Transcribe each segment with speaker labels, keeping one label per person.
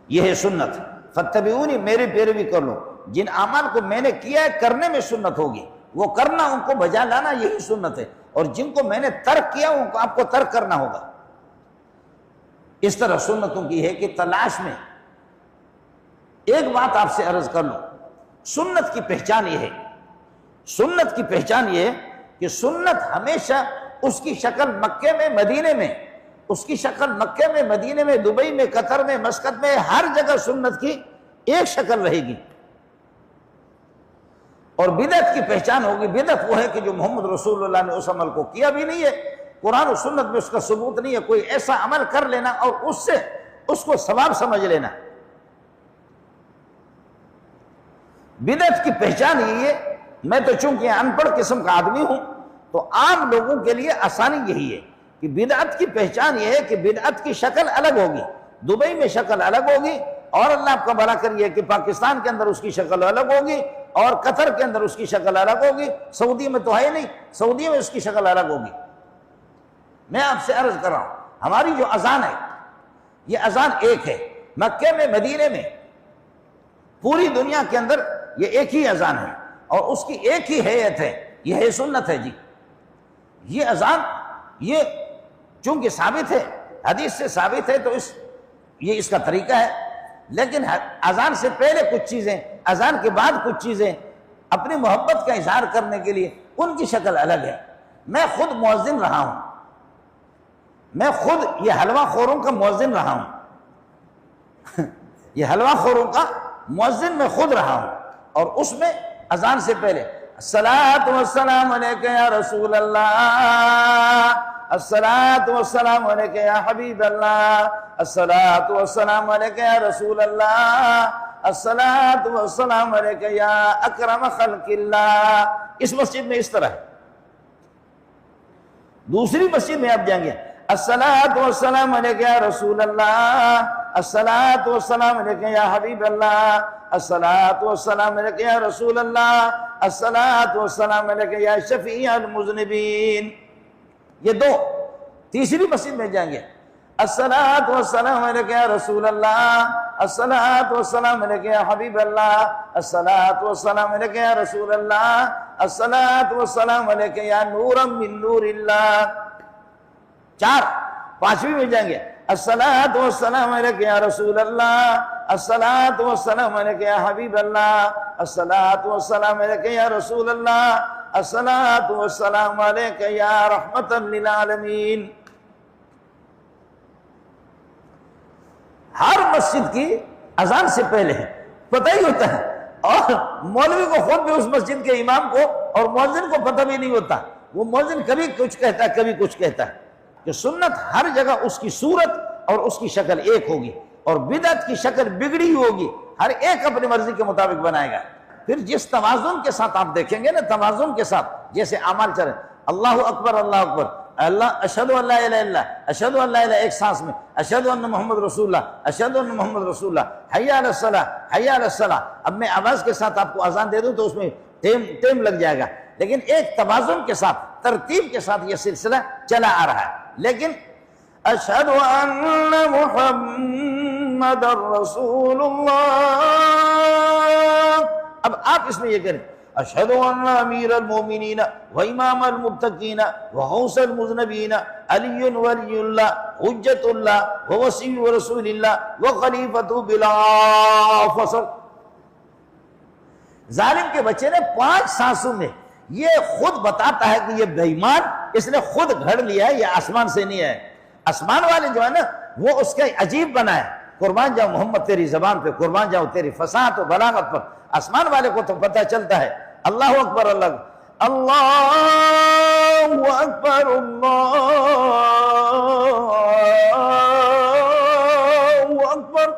Speaker 1: یہ ہے سنت. فاتبعونی، میری پیروی کر لو. جن اعمال کو میں نے کیا ہے کرنے میں سنت ہوگی، وہ کرنا، ان کو بجا لانا، یہی سنت ہے. اور جن کو میں نے ترک کیا ان کو آپ کو ترک کرنا ہوگا. اس طرح سنتوں کی ہے کہ تلاش میں. ایک بات آپ سے عرض کر لوں، سنت کی پہچان یہ ہے، سنت کی پہچان یہ ہے کہ سنت ہمیشہ اس کی شکل مکے میں، مدینے میں، اس کی شکل مکے میں، مدینے میں، دبئی میں، قطر میں، مسقط میں، ہر جگہ سنت کی ایک شکل رہے گی. اور بدعت کی پہچان ہوگی. بدعت وہ ہے کہ جو محمد رسول اللہ نے اس عمل کو کیا بھی نہیں ہے، قرآن و سنت میں اس کا ثبوت نہیں ہے، کوئی ایسا عمل کر لینا اور اس سے اس کو ثواب سمجھ لینا. بدعت کی پہچان یہی ہے. میں تو چونکہ ان پڑھ قسم کا آدمی ہوں تو عام لوگوں کے لیے آسانی یہی ہے کہ بدعت کی پہچان یہ ہے کہ بدعت کی شکل الگ ہوگی. دبئی میں شکل الگ ہوگی، اور اللہ آپ کا بھلا کریے کہ پاکستان کے اندر اس کی شکل الگ ہوگی، اور قطر کے اندر اس کی شکل الگ ہوگی. سعودی میں تو ہے نہیں، سعودی میں اس کی شکل الگ ہوگی. میں آپ سے عرض کر رہا ہوں، ہماری جو اذان ہے یہ اذان ایک ہے. مکے میں، مدینے میں، پوری دنیا کے اندر یہ ایک ہی اذان ہے، اور اس کی ایک ہی ہیئت ہے. یہ ہے سنت ہے جی. یہ اذان یہ چونکہ ثابت ہے، حدیث سے ثابت ہے، تو یہ اس کا طریقہ ہے. لیکن اذان سے پہلے کچھ چیزیں، اذان کے بعد کچھ چیزیں اپنی محبت کا اظہار کرنے کے لیے ان کی شکل الگ ہے. میں خود مؤذن رہا ہوں، میں خود یہ حلوہ خوروں کا مؤذن رہا ہوں. یہ حلوہ خوروں کا مؤذن میں خود رہا ہوں. اور اس میں اذان سے پہلے الصلاۃ والسلام علیکہ یا رسول اللہ، الصلاۃ والسلام علیکہ یا حبیب اللہ، الصلاۃ والسلام علیکہ یا رسول اللہ، الصلاۃ والسلام علیکہ یا اکرم خلق اللہ. اس مسجد میں اس طرح ہے. دوسری مسجد میں آپ جائیں گے الصلاۃ والسلام علیکہ یا رسول اللہ، الصلاۃ والسلام علیکہ یا حبیب اللہ، الصلاۃ والسلام علیکہ یا رسول اللہ، الصلاۃ والسلام علیکہ یا شفیع المذنبین. یہ دو. تیسری مسجد میں جائیں گے الصلاۃ والسلام علیکہ یا رسول اللہ، الصلاۃ والسلام علیکہ یا حبیب اللہ، الصلاۃ والسلام علیکہ یا رسول اللہ، الصلاۃ والسلام علیکہ یا نورا من نور اللہ. چار. پانچویں میں جائیں گے الصلاۃ والسلام علیکہ یا رسول اللہ، الصلاۃ والسلام علیکہ یا حبیب اللہ، الصلاۃ والسلام علیکہ یا رسول اللہ، الصلاۃ والسلام علیکہ یا رحمت للعالمین. ہر مسجد کی اذان سے پہلے ہے، پتہ ہی ہوتا ہے. اور مولوی کو خود بھی اس مسجد کے امام کو اور مؤذن کو پتہ بھی نہیں ہوتا. وہ مؤذن کبھی کچھ کہتا ہے، کبھی کچھ کہتا ہے. کہ سنت ہر جگہ اس کی صورت اور اس کی شکل ایک ہوگی، اور بدعت کی شکل بگڑی ہوگی. ہر ایک اپنی مرضی کے مطابق بنائے گا. پھر جس توازن کے ساتھ آپ دیکھیں گے نا، توازن کے ساتھ جیسے اعمال چلے، اللہ اکبر، اللہ اکبر، اللہ اشہد ان لا الہ الا اللہ، اشہد ان لا الہ، ایک سانس میں اشہد ان محمد رسول اللہ، اشہد ان محمد رسول اللہ، حی علی الصلاۃ، حی علی الصلاۃ. اب میں آواز کے ساتھ آپ کو اذان دے دوں تو اس میں ٹائم لگ جائے گا، لیکن ایک توازن کے ساتھ، ترتیب کے ساتھ یہ سلسلہ چلا آ رہا ہے. لیکن اشہد ان محمد رسول اللہ، اب آپ اس میں یہ کریں اشہد ان امیر المومنین و امام المتقین و غوث المذنبین علی ولی اللہ حجت اللہ و وصی رسول اللہ و خلیفۃ بلا فصل. ظالم کے بچے نے 5 سانسوں میں یہ خود بتاتا ہے کہ یہ بے ایمان، اس نے خود گھڑ لیا ہے، یہ آسمان سے نہیں ہے. آسمان والے جو ہے نا وہ اس کا عجیب بنا ہے. قربان جاؤ محمد تیری زبان پہ، قربان جاؤ تیری فصاحت و بلاغت پر. آسمان والے کو تو پتہ چلتا ہے اللہ اکبر، اللہ اکبر، اللہ اکبر.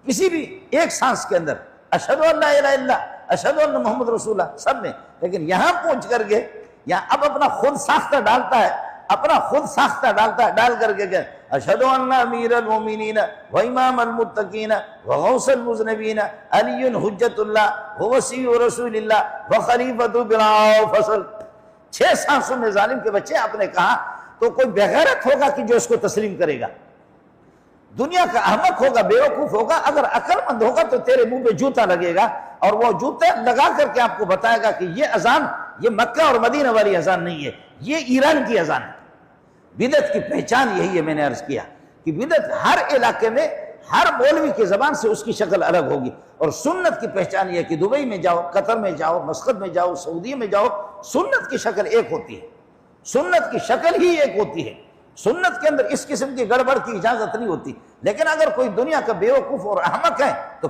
Speaker 1: کسی بھی ایک سانس کے اندر اشہد ان لا الہ الا اللہ، اشہد ان محمد رسول اللہ، سب میں. لیکن یہاں پہنچ کر کے یہاں اب اپنا خود ساختہ ڈالتا ہے، اپنا خود ساختہ ڈالتا ہے، ڈال کر کے کہ اشہد ان امیر المومنین و امام المتقین و غوث المذنبین علی حجت اللہ و وصی رسول اللہ و خلیفۃ بلا فصل. 6 سانسوں میں ظالم کے بچے آپ نے کہا تو کوئی بغیرت ہوگا کہ جو اس کو تسلیم کرے گا. دنیا کا احمق ہوگا، بیوقوف ہوگا، اگر عقل مند ہوگا تو تیرے منہ پہ جوتا لگے گا، اور وہ جوتے لگا کر کے آپ کو بتائے گا کہ یہ اذان، یہ مکہ اور مدینہ والی اذان نہیں ہے، یہ ایران کی اذان ہے۔ بدعت کی پہچان یہی ہے، میں نے عرض کیا کہ بدعت ہر علاقے میں ہر مولوی کی زبان سے اس کی شکل الگ ہوگی، اور سنت کی پہچان یہ ہے کہ دبئی میں جاؤ، قطر میں جاؤ، مسقط میں جاؤ، سعودی میں جاؤ، سنت کی شکل ایک ہوتی ہے، سنت کی شکل ہی ایک ہوتی ہے، سنت کے اندر اس قسم کی گڑبڑ کی اجازت نہیں ہوتی۔ لیکن اگر کوئی دنیا کا بیوقوف اور احمق ہے تو